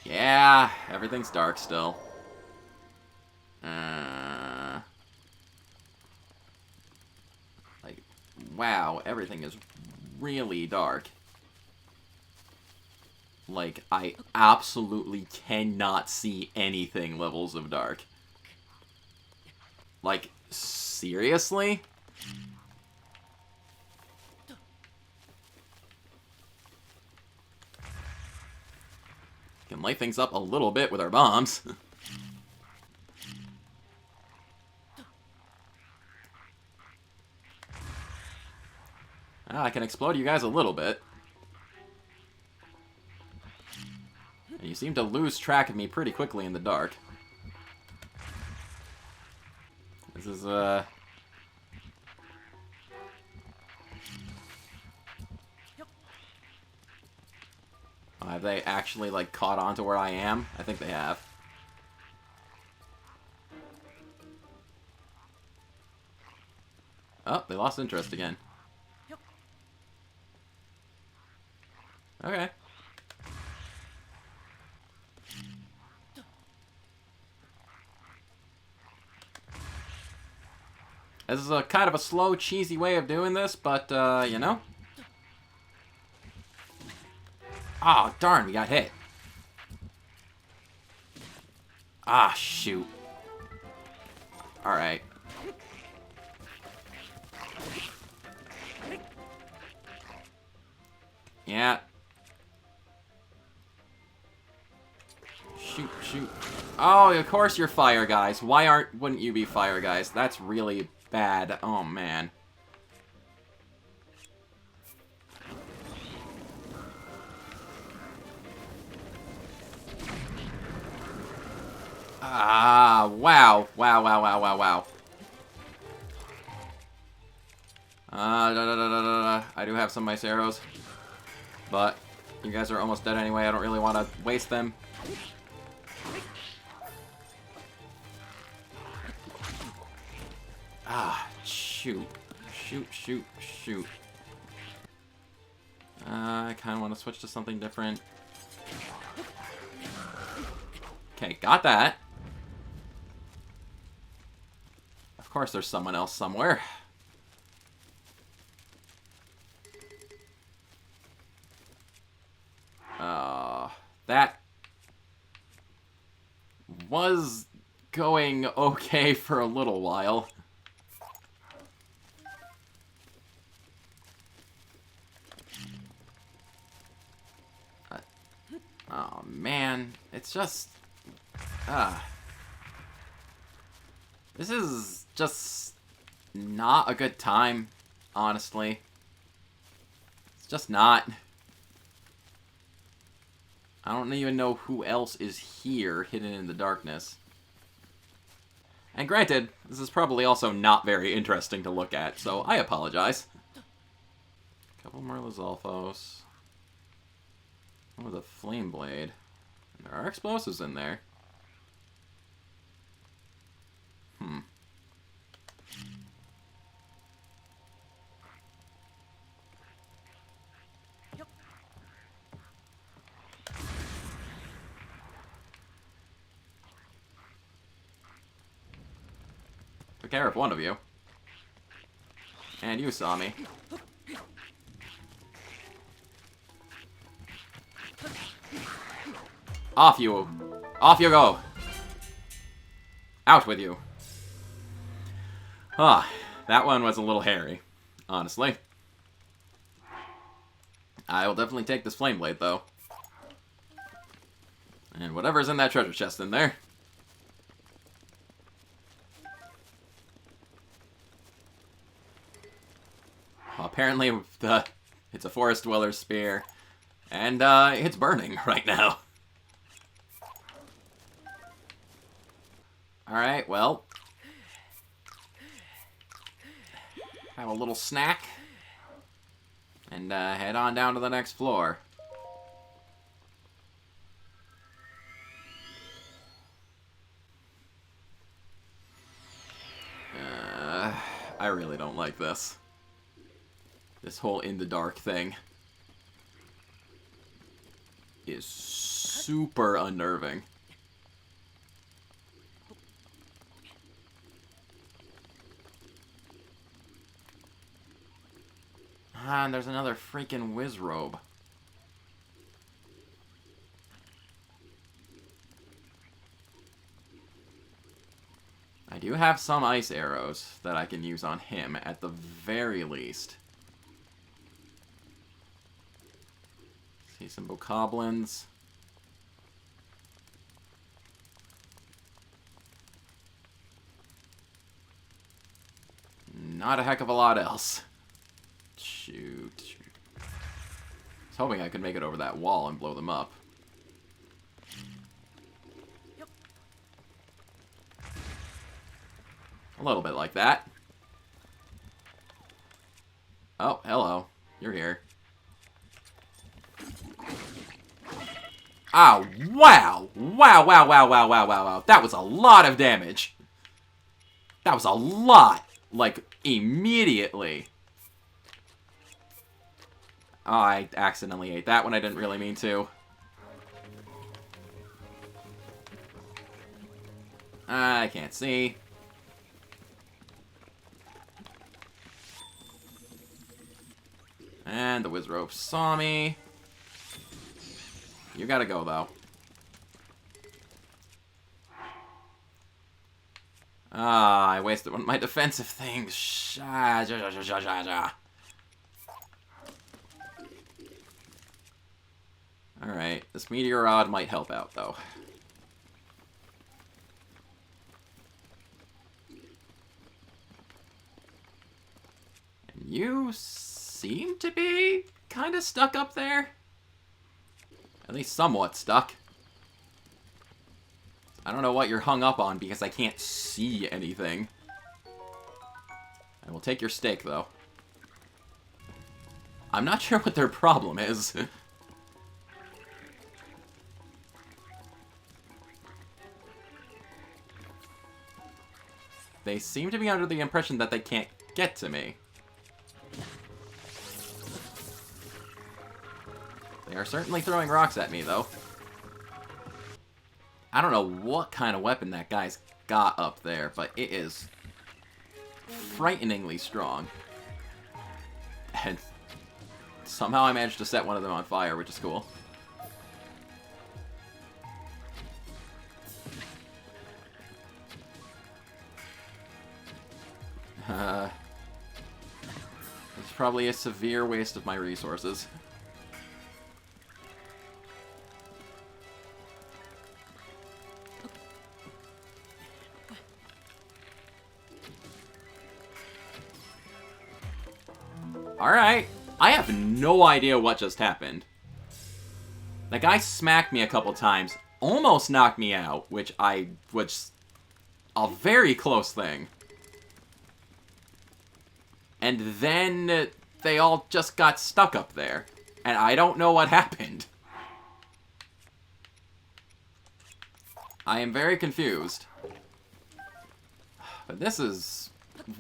Yeah, everything's dark still. Uh, like, wow, everything is really dark. Like, I absolutely cannot see anything levels of dark. Like, seriously? Can light things up a little bit with our bombs. I can explode you guys a little bit. And you seem to lose track of me pretty quickly in the dark. This is, have they actually, like, caught on to where I am? I think they have. Oh, they lost interest again. Okay. This is a kind of a slow, cheesy way of doing this, but, you know. Oh, darn, we got hit. Ah, shoot. Alright. Yeah. Shoot, shoot. Oh, of course you're fire guys. Wouldn't you be fire guys? That's really bad. Oh, man. Ah, wow. Wow, wow, wow, wow, wow. I do have some nice arrows. But you guys are almost dead anyway. I don't really want to waste them. Ah, shoot. Shoot, shoot, shoot. I kind of want to switch to something different. Okay, got that. Of course there's someone else somewhere. That was going okay for a little while. Oh, man. It's just... This is just not a good time, honestly. It's just not. I don't even know who else is here, hidden in the darkness. And granted, this is probably also not very interesting to look at, so I apologize. Couple more Lizalfos. Oh, the Flame Blade. There are explosives in there. Took care of one of you. And you saw me. Off you. Off you go. Out with you. Ah, that one was a little hairy, honestly. I will definitely take this Flame Blade, though. And whatever's in that treasure chest in there. Apparently, it's a Forest Dweller's Spear. And, it's burning right now. Alright, well. Have a little snack. And, head on down to the next floor. I really don't like this. This whole in the dark thing is super unnerving. Ah, and there's another freaking whiz robe. I do have some ice arrows that I can use on him, at the very least. See some bokoblins. Not a heck of a lot else. Shoot. I was hoping I could make it over that wall and blow them up. A little bit like that. Oh, hello. You're here. Oh, wow! Wow, wow, wow, wow, wow, wow, wow. That was a lot of damage. That was a lot. Like, immediately. Oh, I accidentally ate that one. I didn't really mean to. I can't see. And the Wizrobe saw me. You gotta go, though. Ah, I wasted one of my defensive things. Alright, this Meteor Rod might help out, though. And you seem to be kind of stuck up there. At least somewhat stuck. I don't know what you're hung up on because I can't see anything. I will take your steak, though. I'm not sure what their problem is. They seem to be under the impression that they can't get to me. They are certainly throwing rocks at me, though. I don't know what kind of weapon that guy's got up there, but it is frighteningly strong. And somehow I managed to set one of them on fire, which is cool. It's probably a severe waste of my resources. Alright, I have no idea what just happened. The guy smacked me a couple times, almost knocked me out, which was a very close thing. And then they all just got stuck up there, and I don't know what happened. I am very confused. But this is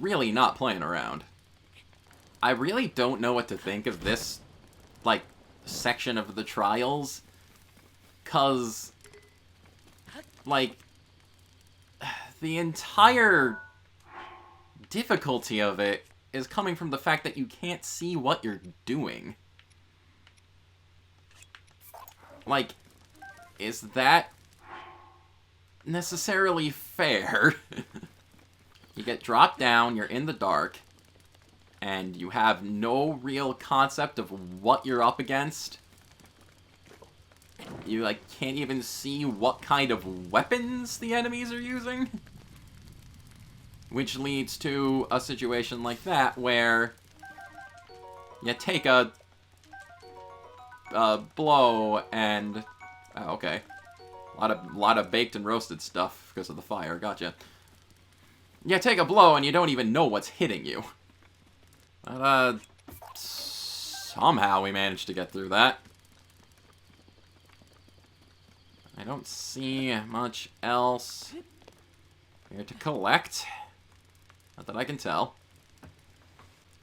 really not playing around. I really don't know what to think of this, like, section of the trials. 'Cause, like, the entire difficulty of it is coming from the fact that you can't see what you're doing. Like, is that necessarily fair? You get dropped down, you're in the dark, and you have no real concept of what you're up against. You, like, can't even see what kind of weapons the enemies are using. Which leads to a situation like that, where you take a blow and... Oh, okay. A lot of baked and roasted stuff because of the fire, gotcha. You take a blow and you don't even know what's hitting you. But, somehow we managed to get through that. I don't see much else here to collect. Not that I can tell.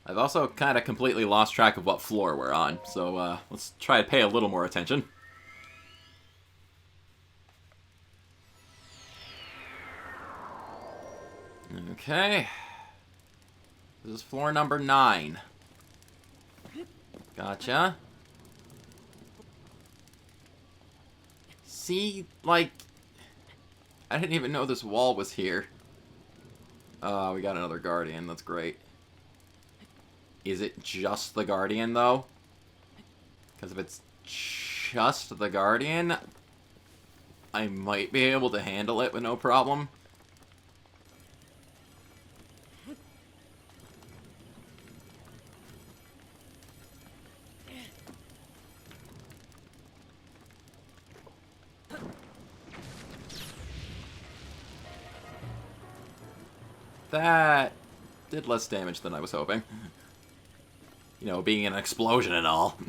I've also kind of completely lost track of what floor we're on, so let's try to pay a little more attention. Okay. This is floor number 9. Gotcha. See, like... I didn't even know this wall was here. We got another Guardian. That's great. Is it just the Guardian, though? Because if it's just the Guardian, I might be able to handle it with no problem. That did less damage than I was hoping. You know, being an explosion and all.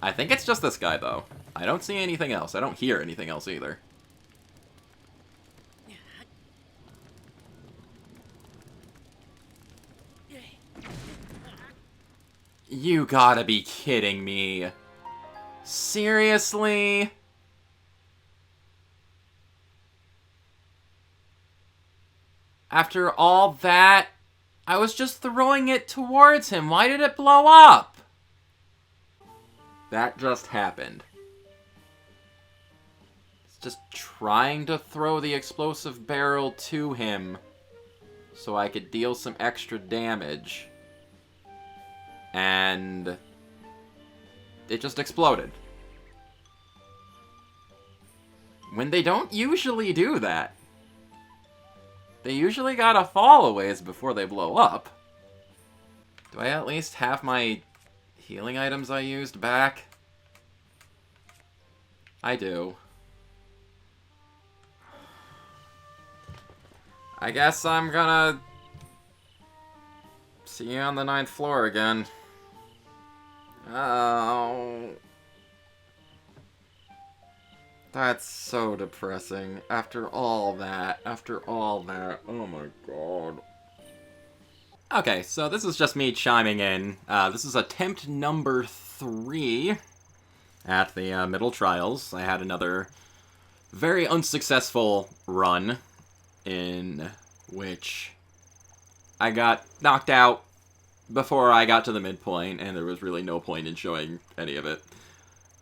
I think it's just this guy, though. I don't see anything else. I don't hear anything else either. You gotta be kidding me. Seriously? After all that, I was just throwing it towards him. Why did it blow up? That just happened. It's just trying to throw the explosive barrel to him so I could deal some extra damage. And it just exploded. When they don't usually do that. They usually gotta fall a ways before they blow up. Do I at least have my healing items I used back? I do. I guess I'm gonna see you on the 9th floor again. Oh. That's so depressing. After all that. Oh my god. Okay, so this is just me chiming in. This is attempt number 3 at the middle trials. I had another very unsuccessful run in which I got knocked out before I got to the midpoint, and there was really no point in showing any of it.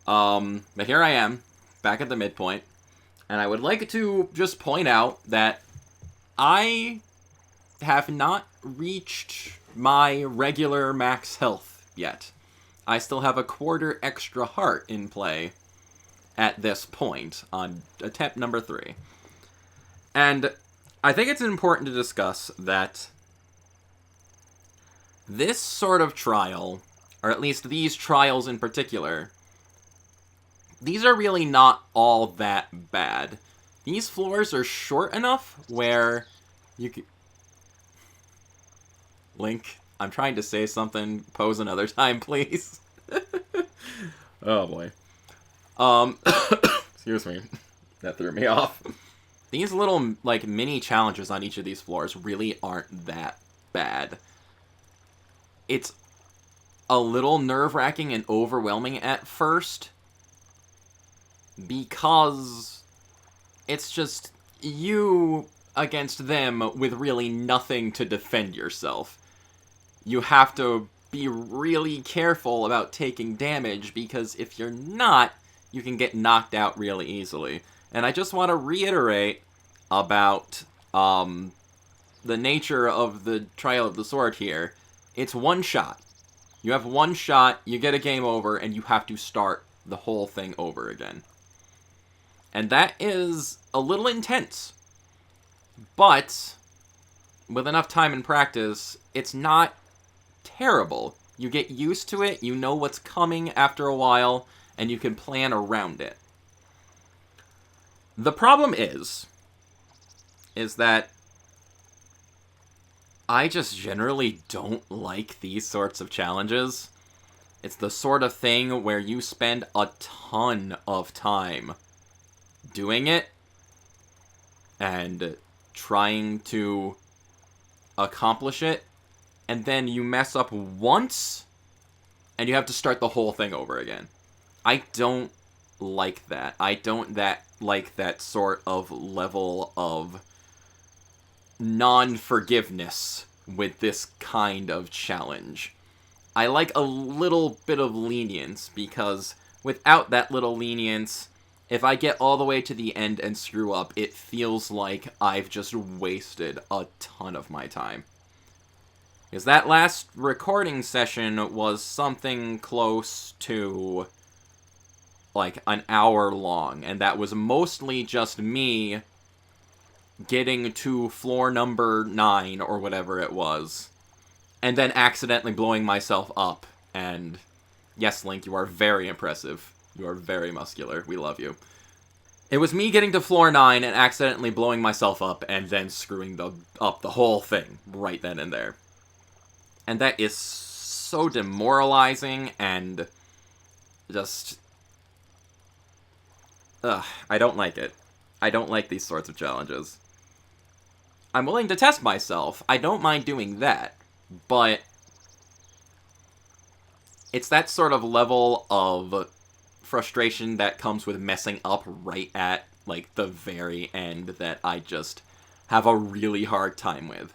But here I am, back at the midpoint, and I would like to just point out that I have not reached my regular max health yet. I still have a quarter extra heart in play at this point on attempt number 3. And I think it's important to discuss that this sort of trial, or at least these trials in particular, these are really not all that bad. These floors are short enough where you can... Link, I'm trying to say something. Pose another time, please. Oh, boy. Excuse me. That threw me off. These little, like, mini challenges on each of these floors really aren't that bad. It's a little nerve-wracking and overwhelming at first, because it's just you against them with really nothing to defend yourself. You have to be really careful about taking damage, because if you're not, you can get knocked out really easily. And I just want to reiterate about the nature of the Trial of the Sword here. It's one shot. You have one shot, you get a game over, and you have to start the whole thing over again. And that is a little intense. But with enough time and practice, it's not terrible. You get used to it, you know what's coming after a while, and you can plan around it. The problem is that I just generally don't like these sorts of challenges. It's the sort of thing where you spend a ton of time doing it and trying to accomplish it, and then you mess up once, and you have to start the whole thing over again. I don't like that. I don't like that sort of level of non-forgiveness with this kind of challenge. I like a little bit of lenience, because without that little lenience, if I get all the way to the end and screw up, it feels like I've just wasted a ton of my time. Because that last recording session was something close to, like, an hour long, and that was mostly just me getting to floor number 9, or whatever it was, and then accidentally blowing myself up. And yes, Link, you are very impressive. You are very muscular. We love you. It was me getting to floor 9 and accidentally blowing myself up, and then screwing up the whole thing right then and there. And that is so demoralizing, and just... I don't like it. I don't like these sorts of challenges. I'm willing to test myself. I don't mind doing that. But it's that sort of level of frustration that comes with messing up right at, like, the very end that I just have a really hard time with.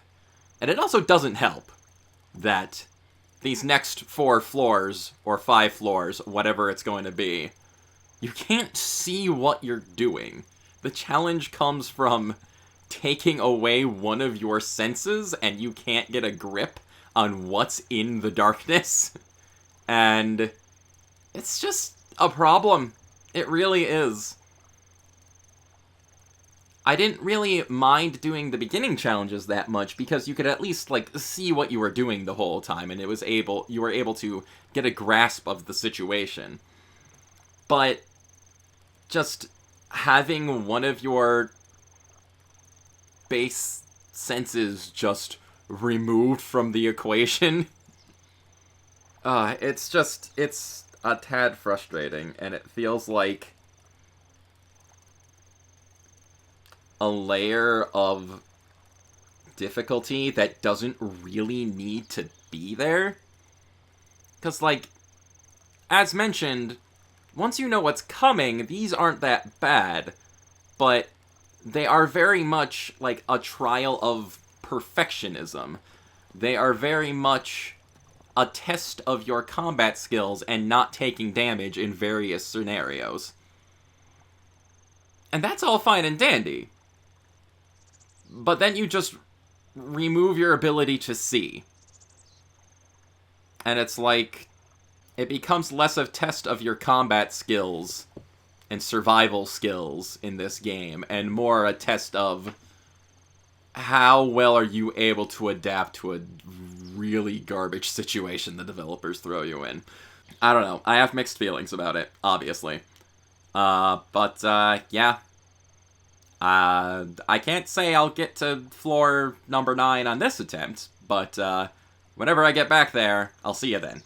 And it also doesn't help that these next 4 floors, or 5 floors, whatever it's going to be, you can't see what you're doing. The challenge comes from taking away one of your senses, and you can't get a grip on what's in the darkness. And it's just a problem. It really is. I didn't really mind doing the beginning challenges that much, because you could at least, like, see what you were doing the whole time, and you were able to get a grasp of the situation. But just having one of your base senses just removed from the equation, it's a tad frustrating, and it feels like a layer of difficulty that doesn't really need to be there. Because, like, as mentioned, once you know what's coming, these aren't that bad, but they are very much like a trial of perfectionism. They are very much a test of your combat skills and not taking damage in various scenarios. And that's all fine and dandy. But then you just remove your ability to see. And it's like, it becomes less a test of your combat skills and survival skills in this game, and more a test of how well are you able to adapt to a really garbage situation the developers throw you in. I don't know. I have mixed feelings about it, obviously. Yeah. I can't say I'll get to floor number 9 on this attempt, but whenever I get back there, I'll see you then.